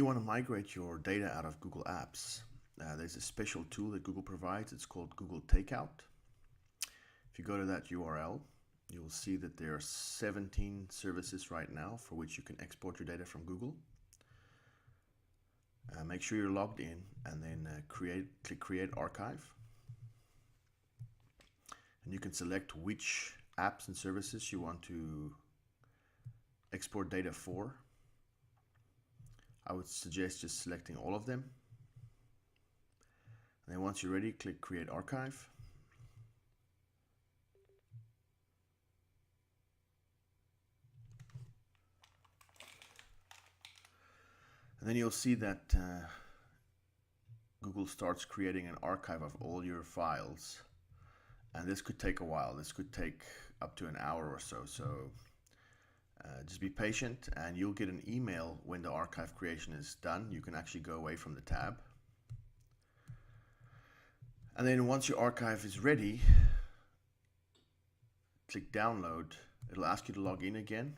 you want to migrate your data out of Google Apps, there's a special tool that Google provides. It's called Google Takeout. If you go to that URL, you will see that there are 17 services right now for which you can export your data from Google. Make sure you're logged in and then click Create Archive. And you can select which apps and services you want to export data for. I would suggest just selecting all of them. And then once you're ready, click Create Archive. And then you'll see that Google starts creating an archive of all your files. And this could take a while. This could take up to an hour or so. So just be patient and you'll get an email when the archive creation is done. You can actually go away from the tab. And then once your archive is ready, click Download. It'll ask you to log in again.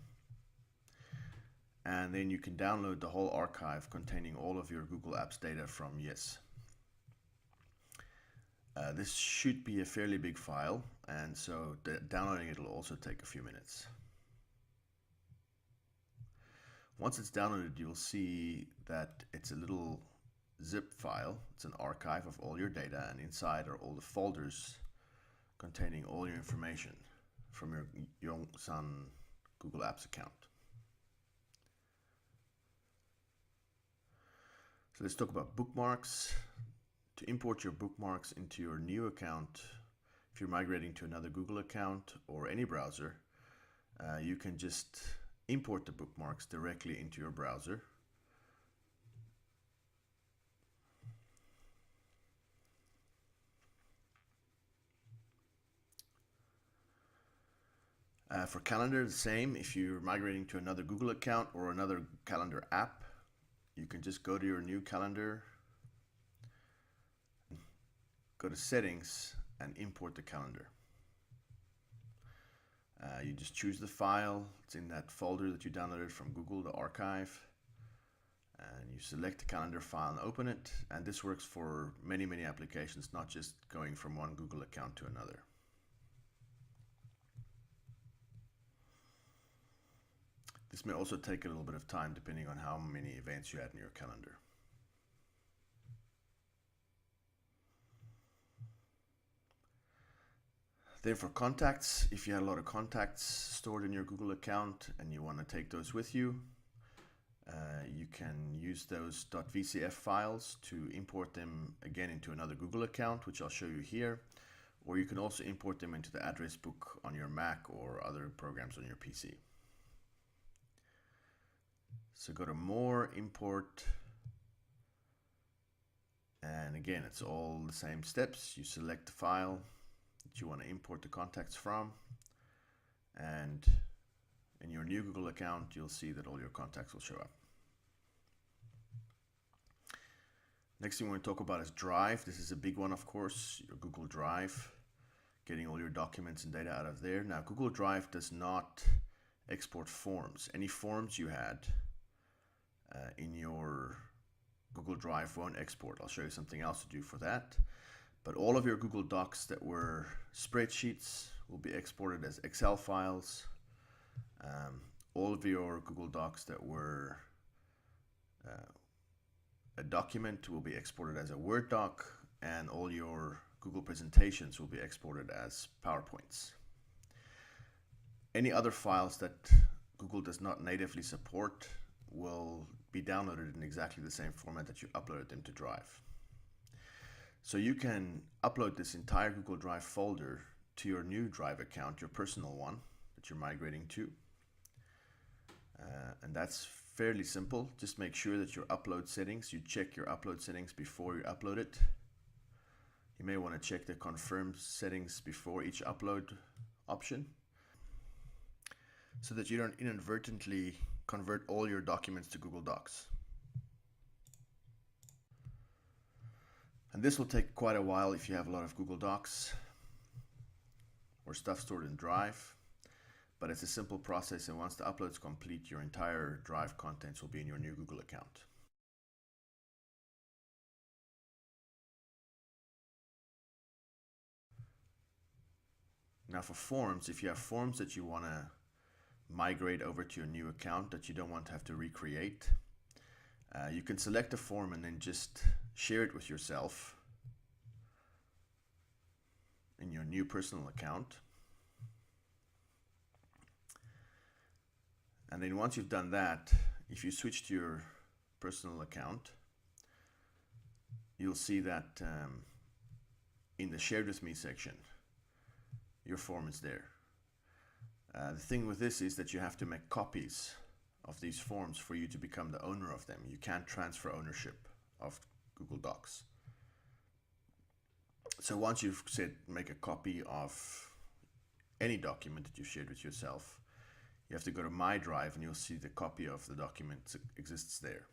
And then you can download the whole archive containing all of your Google Apps data from Yes. This should be a fairly big file, and so downloading it will also take a few minutes. Once it's downloaded, you'll see that it's a little zip file. It's an archive of all your data, and inside are all the folders containing all your information from your Yongsan Google Apps account. So let's talk about bookmarks. To import your bookmarks into your new account, if you're migrating to another Google account or any browser, you can just import the bookmarks directly into your browser. For calendar, the same. If you're migrating to another Google account or another calendar app, you can just go to your new calendar, go to Settings, and import the calendar. You just choose the file. It's in that folder that you downloaded from Google, the archive. And you select the calendar file and open it. And this works for many, many applications, not just going from one Google account to another. This may also take a little bit of time depending on how many events you had in your calendar. Then for contacts, if you had a lot of contacts stored in your Google account and you want to take those with you, you can use those .vcf files to import them again into another Google account, which I'll show you here. Or you can also import them into the address book on your Mac or other programs on your PC. So go to More, Import, and again, it's all the same steps. You select the file that you want to import the contacts from, and in your new Google account, you'll see that all your contacts will show up. Next thing we're going to talk about is Drive. This is a big one, of course, your Google Drive, getting all your documents and data out of there. Now, Google Drive does not export forms. Any forms you had in your Google Drive won't export. I'll show you something else to do for that. But all of your Google Docs that were spreadsheets will be exported as Excel files. All of your Google Docs that were a document will be exported as a Word doc, and all your Google presentations will be exported as PowerPoints. Any other files that Google does not natively support will be downloaded in exactly the same format that you uploaded them to Drive. So you can upload this entire Google Drive folder to your new Drive account, your personal one that you're migrating to. And that's fairly simple. Just make sure that your upload settings, you check your upload settings before you upload it. You may want to check the confirm settings before each upload option, so that you don't inadvertently convert all your documents to Google Docs. And this will take quite a while if you have a lot of Google Docs or stuff stored in Drive, but it's a simple process, and once the upload is complete, your entire Drive contents will be in your new Google account. Now for forms, if you have forms that you want to migrate over to your new account that you don't want to have to recreate, you can select a form and then just share it with yourself in your new personal account. And then once you've done that, if you switch to your personal account, you'll see that in the shared with me section, your form is there. The thing with this is that you have to make copies of these forms for you to become the owner of them. You can't transfer ownership of Google Docs. So once you've said make a copy of any document that you've shared with yourself, you have to go to My Drive and you'll see the copy of the document exists there.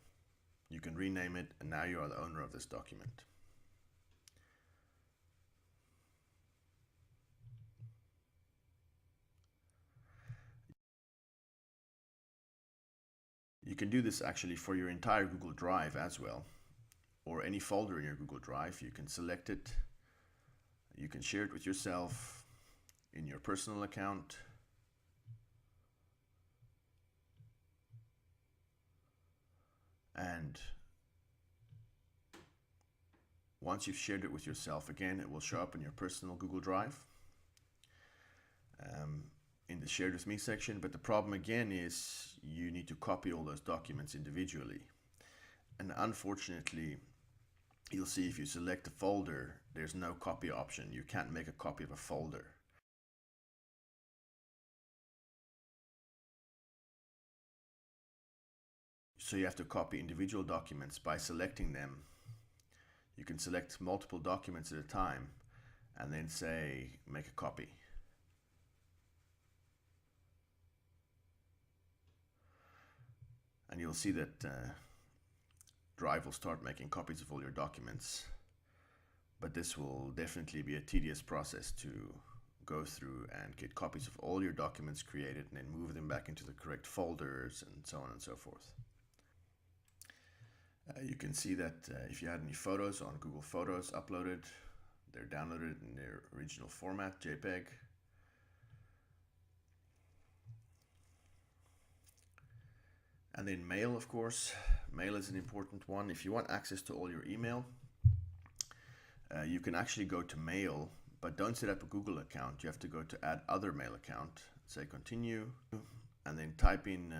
You can rename it, and now you are the owner of this document. You can do this actually for your entire Google Drive as well, or any folder in your Google Drive. You can select it, you can share it with yourself in your personal account, and once you've shared it with yourself, again, it will show up in your personal Google Drive in the shared with me section. But the problem again is you need to copy all those documents individually. And unfortunately, you'll see if you select a folder, there's no copy option. You can't make a copy of a folder. So you have to copy individual documents by selecting them. You can select multiple documents at a time and then say make a copy. And you'll see that Drive will start making copies of all your documents, but this will definitely be a tedious process to go through and get copies of all your documents created and then move them back into the correct folders and so on and so forth. You can see that if you had any photos on Google Photos uploaded, they're downloaded in their original format, JPEG. And then mail, of course. Mail is an important one. If you want access to all your email, you can actually go to mail, but don't set up a Google account. You have to go to add other mail account, say continue, and then type in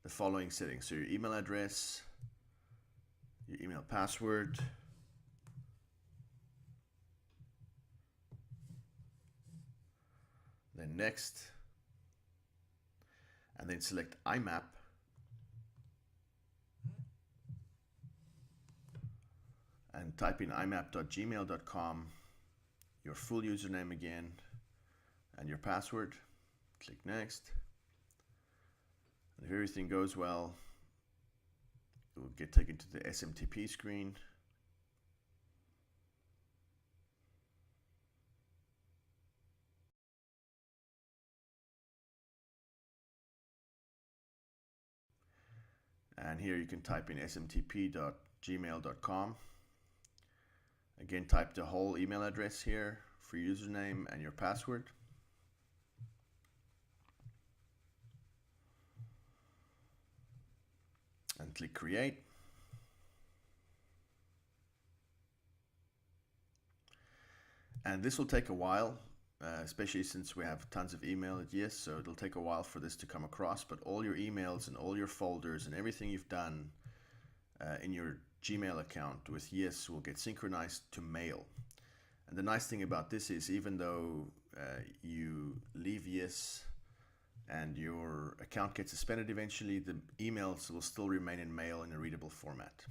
the following settings. So your email address, your email password, then next, and then select IMAP, and type in imap.gmail.com, your full username again, and your password. Click next. And if everything goes well, you will get taken to the SMTP screen. And here you can type in smtp.gmail.com. Again, type the whole email address here for username and your password. And click create. And this will take a while, especially since we have tons of email at Yes, so it'll take a while for this to come across, but all your emails and all your folders and everything you've done in your Gmail account with Yes will get synchronized to mail. And the nice thing about this is even though you leave Yes and your account gets suspended eventually, the emails will still remain in mail in a readable format.